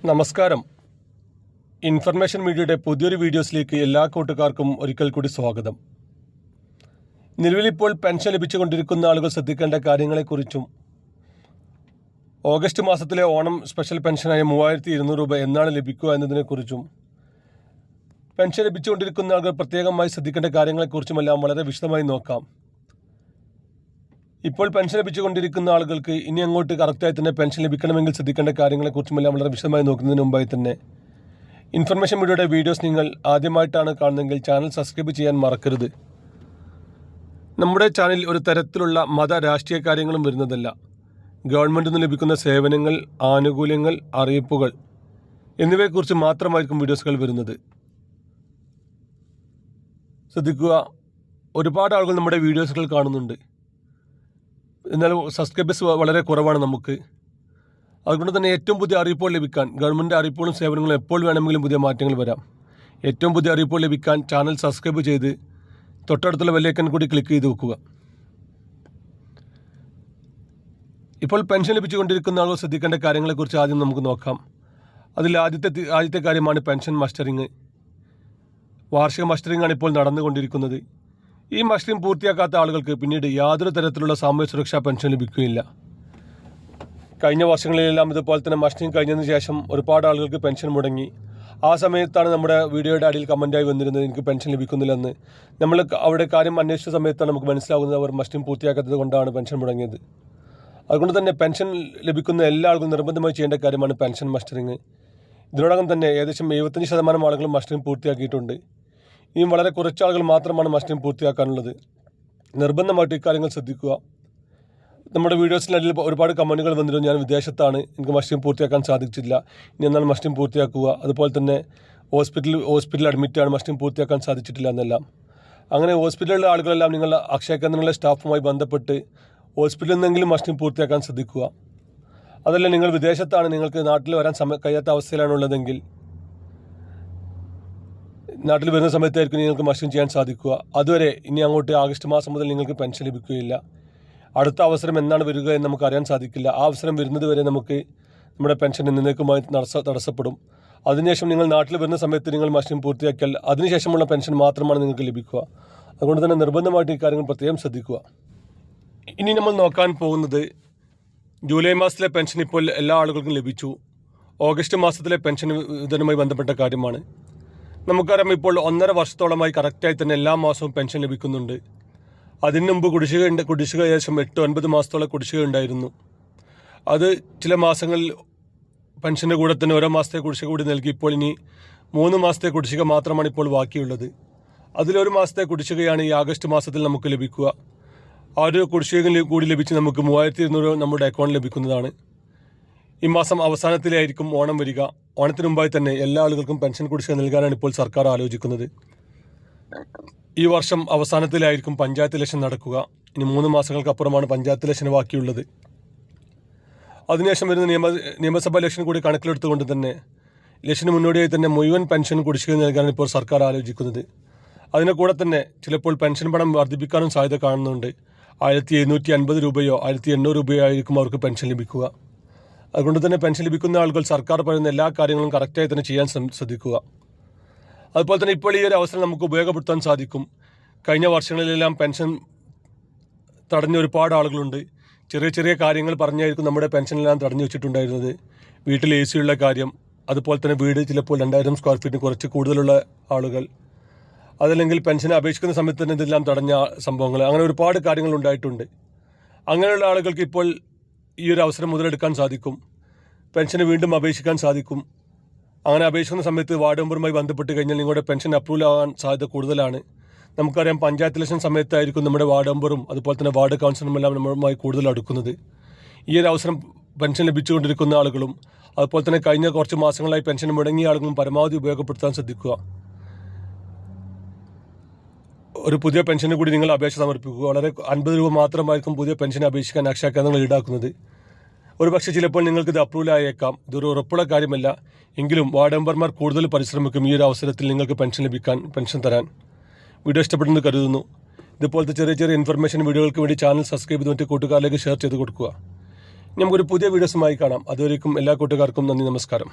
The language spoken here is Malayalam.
നമസ്കാരം. ഇൻഫർമേഷൻ മീഡിയയുടെ പുതിയൊരു വീഡിയോസിലേക്ക് എല്ലാ കൂട്ടുകാർക്കും ഒരിക്കൽ കൂടി സ്വാഗതം. നിലവിലിപ്പോൾ പെൻഷൻ ലഭിച്ചുകൊണ്ടിരിക്കുന്ന ആളുകൾ ശ്രദ്ധിക്കേണ്ട കാര്യങ്ങളെക്കുറിച്ചും ഓഗസ്റ്റ് മാസത്തിലെ ഓണം സ്പെഷ്യൽ പെൻഷനായ 3200 രൂപ എന്നാണ് ലഭിക്കുക എന്നതിനെക്കുറിച്ചും പെൻഷൻ ലഭിച്ചുകൊണ്ടിരിക്കുന്ന ആളുകൾ പ്രത്യേകമായി ശ്രദ്ധിക്കേണ്ട കാര്യങ്ങളെക്കുറിച്ചുമെല്ലാം വളരെ വിശദമായി നോക്കാം. ഇപ്പോൾ പെൻഷൻ ലഭിച്ചുകൊണ്ടിരിക്കുന്ന ആളുകൾക്ക് ഇനി അങ്ങോട്ട് കറക്റ്റായി തന്നെ പെൻഷൻ ലഭിക്കണമെങ്കിൽ ശ്രദ്ധിക്കേണ്ട കാര്യങ്ങളെക്കുറിച്ചുമെല്ലാം വളരെ വിശദമായി നോക്കുന്നതിന് മുമ്പായി തന്നെ ഇൻഫർമേഷൻ മീഡിയയുടെ വീഡിയോസ് നിങ്ങൾ ആദ്യമായിട്ടാണ് കാണുന്നതെങ്കിൽ ചാനൽ സബ്സ്ക്രൈബ് ചെയ്യാൻ മറക്കരുത്. നമ്മുടെ ചാനലിൽ ഒരു തരത്തിലുള്ള മത രാഷ്ട്രീയ കാര്യങ്ങളും വരുന്നതല്ല. ഗവൺമെൻറ്റിൽ നിന്ന് ലഭിക്കുന്ന സേവനങ്ങൾ, ആനുകൂല്യങ്ങൾ, അറിയിപ്പുകൾ എന്നിവയെക്കുറിച്ച് മാത്രമായിരിക്കും വീഡിയോസുകൾ വരുന്നത്. ശ്രദ്ധിക്കുക, ഒരുപാട് ആളുകൾ നമ്മുടെ വീഡിയോസുകൾ കാണുന്നുണ്ട്, എന്നാൽ സബ്സ്ക്രൈബേഴ്സ് വളരെ കുറവാണ് നമുക്ക്. അതുകൊണ്ട് തന്നെ ഏറ്റവും പുതിയ അറിയിപ്പുകൾ ലഭിക്കാൻ, ഗവൺമെൻറ് അറിയിപ്പുകളും സേവനങ്ങളും എപ്പോൾ വേണമെങ്കിലും പുതിയ മാറ്റങ്ങൾ വരാം. ഏറ്റവും പുതിയ അറിയിപ്പുകൾ ലഭിക്കാൻ ചാനൽ സബ്സ്ക്രൈബ് ചെയ്ത് തൊട്ടടുത്തുള്ള ബെല്ലൈക്കൺ കൂടി ക്ലിക്ക് ചെയ്ത് വെക്കുക. ഇപ്പോൾ പെൻഷൻ ലഭിച്ചുകൊണ്ടിരിക്കുന്ന ആളുകൾ ശ്രദ്ധിക്കേണ്ട കാര്യങ്ങളെക്കുറിച്ച് ആദ്യം നമുക്ക് നോക്കാം. അതിൽ ആദ്യത്തെ കാര്യമാണ് പെൻഷൻ മസ്റ്ററിങ്. വാർഷിക മസ്റ്ററിംഗ് ആണ് ഇപ്പോൾ നടന്നുകൊണ്ടിരിക്കുന്നത്. ഈ മസ്റ്ററിംഗ് പൂർത്തിയാക്കാത്ത ആളുകൾക്ക് പിന്നീട് യാതൊരു തരത്തിലുള്ള സാമൂഹ്യ സുരക്ഷാ പെൻഷൻ ലഭിക്കുകയില്ല. കഴിഞ്ഞ വർഷങ്ങളിലെല്ലാം ഇതുപോലെ തന്നെ മസ്റ്ററിംഗ് കഴിഞ്ഞതിന് ശേഷം ഒരുപാട് ആളുകൾക്ക് പെൻഷൻ മുടങ്ങി. ആ സമയത്താണ് നമ്മുടെ വീഡിയോയുടെ അടിയിൽ കമൻറ്റായി വന്നിരുന്നത്, എനിക്ക് പെൻഷൻ ലഭിക്കുന്നില്ലെന്ന്. നമ്മൾ അവിടെ കാര്യം അന്വേഷിച്ച സമയത്താണ് നമുക്ക് മനസ്സിലാകുന്നത് അവർ മസ്റ്ററിംഗ് പൂർത്തിയാക്കാത്തത് കൊണ്ടാണ് പെൻഷൻ മുടങ്ങിയത്. അതുകൊണ്ട് തന്നെ പെൻഷൻ ലഭിക്കുന്ന എല്ലാ ആളുകളും നിർബന്ധമായി ചെയ്യേണ്ട കാര്യമാണ് പെൻഷൻ മസ്റ്ററിംഗ്. ഇതിനോടകം തന്നെ ഏകദേശം 75% ആളുകളും മസ്റ്ററിംഗ് പൂർത്തിയാക്കിയിട്ടുണ്ട്. ഇനിയും വളരെ കുറച്ച് ആളുകൾ മാത്രമാണ് മസ്റ്ററിംഗ് പൂർത്തിയാക്കാനുള്ളത്. നിർബന്ധമായിട്ട് ഇക്കാര്യങ്ങൾ ശ്രദ്ധിക്കുക. നമ്മുടെ വീഡിയോസിനടിയിൽ ഒരുപാട് കമൻറ്റുകൾ വന്നിരുന്നു, ഞാൻ വിദേശത്താണ്, എനിക്ക് മസ്റ്ററിംഗ് പൂർത്തിയാക്കാൻ സാധിച്ചില്ല, ഇനി എന്നാൽ മസ്റ്ററിംഗ് പൂർത്തിയാക്കുക. അതുപോലെ തന്നെ ഹോസ്പിറ്റലിൽ അഡ്മിറ്റാണ്, മസ്റ്ററിംഗ് പൂർത്തിയാക്കാൻ സാധിച്ചിട്ടില്ല എന്നെല്ലാം. അങ്ങനെ ഹോസ്പിറ്റലിലെ ആളുകളെല്ലാം നിങ്ങൾ അക്ഷയ കേന്ദ്രങ്ങളിലെ സ്റ്റാഫുമായി ബന്ധപ്പെട്ട് ഹോസ്പിറ്റലിൽ നിന്നെങ്കിലും മസ്റ്ററിംഗ് പൂർത്തിയാക്കാൻ ശ്രദ്ധിക്കുക. അതല്ല നിങ്ങൾ വിദേശത്താണ്, നിങ്ങൾക്ക് നാട്ടിൽ വരാൻ കഴിയാത്ത അവസ്ഥയിലാണുള്ളതെങ്കിൽ നാട്ടിൽ വരുന്ന സമയത്തായിരിക്കും നിങ്ങൾക്ക് മസ്റ്ററിംഗ് ചെയ്യാൻ സാധിക്കുക. അതുവരെ ഇനി അങ്ങോട്ട് ആഗസ്റ്റ് മാസം മുതൽ നിങ്ങൾക്ക് പെൻഷൻ ലഭിക്കുകയില്ല. അടുത്ത അവസരം എന്നാണ് വരിക എന്ന് നമുക്ക് അറിയാൻ സാധിക്കില്ല. ആ അവസരം വരുന്നത് വരെ നമുക്ക് നമ്മുടെ പെൻഷൻ എന്നേക്കുമായി തടസ്സപ്പെടും. അതിനുശേഷം നിങ്ങൾ നാട്ടിൽ വരുന്ന സമയത്ത് നിങ്ങൾ മസ്റ്ററിംഗ് പൂർത്തിയാക്കിയാൽ അതിനുശേഷമുള്ള പെൻഷൻ മാത്രമാണ് നിങ്ങൾക്ക് ലഭിക്കുക. അതുകൊണ്ട് തന്നെ നിർബന്ധമായിട്ട് ഈ കാര്യങ്ങൾ പ്രത്യേകം ശ്രദ്ധിക്കുക. ഇനി നമ്മൾ നോക്കാൻ പോകുന്നത് ജൂലൈ മാസത്തിലെ പെൻഷൻ ഇപ്പോൾ എല്ലാ ആളുകൾക്കും ലഭിച്ചു. ഓഗസ്റ്റ് മാസത്തിലെ പെൻഷൻ വിതരണവുമായി ബന്ധപ്പെട്ട കാര്യമാണ്. നമുക്കറിയാം, ഇപ്പോൾ 1.5 വർഷത്തോളമായി കറക്റ്റായി തന്നെ എല്ലാ മാസവും പെൻഷൻ ലഭിക്കുന്നുണ്ട്. അതിന് മുമ്പ് കുടിശ്ശിക ഏകദേശം 8-9 മാസത്തോളം കുടിശ്ശിക ഉണ്ടായിരുന്നു. അത് ചില മാസങ്ങളിൽ പെൻഷൻ്റെ കൂടെ തന്നെ ഓരോ മാസത്തെ കുടിശ്ശിക കൂടി നൽകി. ഇപ്പോൾ ഇനി 3 മാസത്തെ കുടിശ്ശിക മാത്രമാണ് ഇപ്പോൾ ബാക്കിയുള്ളത്. അതിലൊരു മാസത്തെ കുടിശ്ശികയാണ് ഈ ആഗസ്റ്റ് മാസത്തിൽ നമുക്ക് ലഭിക്കുക. ആ ഒരു കുടിശ്ശിക കൂടി ലഭിച്ച് നമുക്ക് 3200 നമ്മുടെ അക്കൗണ്ടിൽ ലഭിക്കുന്നതാണ്. ഈ മാസം അവസാനത്തിലായിരിക്കും ഓണം വരിക. ഓണത്തിന് മുമ്പായി തന്നെ എല്ലാ ആളുകൾക്കും പെൻഷൻ കുടിശ്ശിക നൽകാനാണ് ഇപ്പോൾ സർക്കാർ ആലോചിക്കുന്നത്. ഈ വർഷം അവസാനത്തിലായിരിക്കും പഞ്ചായത്ത് ഇലക്ഷൻ നടക്കുക. ഇനി 3 മാസങ്ങൾക്കപ്പുറമാണ് പഞ്ചായത്ത് ഇലക്ഷൻ ബാക്കിയുള്ളത്. അതിനുശേഷം വരുന്ന നിയമസഭാ ഇലക്ഷൻ കൂടി കണക്കിലെടുത്തുകൊണ്ട് തന്നെ ഇലക്ഷന് മുന്നോടിയായി തന്നെ മുഴുവൻ പെൻഷൻ കുടിശ്ശിക നൽകാനാണ് ഇപ്പോൾ സർക്കാർ ആലോചിക്കുന്നത്. അതിനെ കൂടെ തന്നെ ചിലപ്പോൾ പെൻഷൻ പണം വർദ്ധിപ്പിക്കാനും സാധ്യത കാണുന്നുണ്ട്. 1750 രൂപയോ 1800 രൂപയോ ആയിരിക്കും അവർക്ക് പെൻഷൻ ലഭിക്കുക. അതുകൊണ്ട് തന്നെ പെൻഷൻ ലഭിക്കുന്ന ആളുകൾ സർക്കാർ പറയുന്ന എല്ലാ കാര്യങ്ങളും കറക്റ്റായി തന്നെ ചെയ്യാൻ ശ്രദ്ധിക്കുക. അതുപോലെ തന്നെ ഇപ്പോൾ ഈ ഒരു അവസരം നമുക്ക് ഉപയോഗപ്പെടുത്താൻ സാധിക്കും. കഴിഞ്ഞ വർഷങ്ങളിലെല്ലാം പെൻഷൻ തടഞ്ഞ ഒരുപാട് ആളുകളുണ്ട്. ചെറിയ ചെറിയ കാര്യങ്ങൾ പറഞ്ഞായിരിക്കും നമ്മുടെ പെൻഷനെല്ലാം തടഞ്ഞു വെച്ചിട്ടുണ്ടായിരുന്നത്. വീട്ടിൽ AC ഉള്ള കാര്യം, അതുപോലെ തന്നെ വീട് ചിലപ്പോൾ 2000 സ്ക്വയർ ഫീറ്റിന് കുറച്ച് കൂടുതലുള്ള ആളുകൾ, അതല്ലെങ്കിൽ പെൻഷന് അപേക്ഷിക്കുന്ന സമയത്ത് തന്നെ ഇതെല്ലാം തടഞ്ഞ സംഭവങ്ങൾ, അങ്ങനെ ഒരുപാട് കാര്യങ്ങൾ ഉണ്ടായിട്ടുണ്ട്. അങ്ങനെയുള്ള ആളുകൾക്ക് ഇപ്പോൾ ഈ ഒരു അവസരം മുതലെടുക്കാൻ സാധിക്കും. പെൻഷന് വീണ്ടും അപേക്ഷിക്കാൻ സാധിക്കും. അങ്ങനെ അപേക്ഷിക്കുന്ന സമയത്ത് വാർഡ് മെമ്പറുമായി ബന്ധപ്പെട്ട് കഴിഞ്ഞാൽ നിങ്ങളുടെ പെൻഷൻ അപ്രൂവൽ ആകാൻ സാധ്യത കൂടുതലാണ്. നമുക്കറിയാം, പഞ്ചായത്ത് ഇലക്ഷൻ സമയത്തായിരിക്കും നമ്മുടെ വാർഡ് മെമ്പറും അതുപോലെ തന്നെ വാർഡ് കൗൺസിലറുമെല്ലാം നമ്മളുമായി കൂടുതൽ അടുക്കുന്നത്. ഈ ഒരു അവസരം പെൻഷൻ ലഭിച്ചുകൊണ്ടിരിക്കുന്ന ആളുകളും അതുപോലെ തന്നെ കഴിഞ്ഞ കുറച്ച് മാസങ്ങളായി പെൻഷൻ മുടങ്ങിയ ആളുകളും പരമാവധി ഉപയോഗപ്പെടുത്താൻ ശ്രദ്ധിക്കുക. ഒരു പുതിയ പെൻഷന് കൂടി നിങ്ങൾ അപേക്ഷ സമർപ്പിക്കുക. വളരെ 50 രൂപ മാത്രമായിരിക്കും പുതിയ പെൻഷൻ അപേക്ഷിക്കാൻ അക്ഷയ കേന്ദ്രങ്ങൾ ഈടാക്കുന്നത്. ഒരുപക്ഷെ ചിലപ്പോൾ നിങ്ങൾക്കിത് അപ്രൂവൽ ആയേക്കാം. ഇതൊരു ഉറപ്പുള്ള കാര്യമല്ല. എങ്കിലും വാർഡ് മെമ്പർമാർ കൂടുതൽ പരിശ്രമിക്കും ഈ ഒരു അവസരത്തിൽ നിങ്ങൾക്ക് പെൻഷൻ തരാൻ. വീഡിയോ ഇഷ്ടപ്പെടുന്നത് കരുതുന്നു. ഇതുപോലത്തെ ചെറിയ ചെറിയ ഇൻഫർമേഷൻ വീഡിയോകൾക്ക് വേണ്ടി ചാനൽ സബ്സ്ക്രൈബ് ചെയ്ത് മറ്റു കൂട്ടുകാരിലേക്ക് ഷെയർ ചെയ്ത് കൊടുക്കുക. നമുക്കൊരു പുതിയ വീഡിയോസുമായി കാണാം. അതുവരേക്കും എല്ലാ കൂട്ടുകാർക്കും നന്ദി, നമസ്കാരം.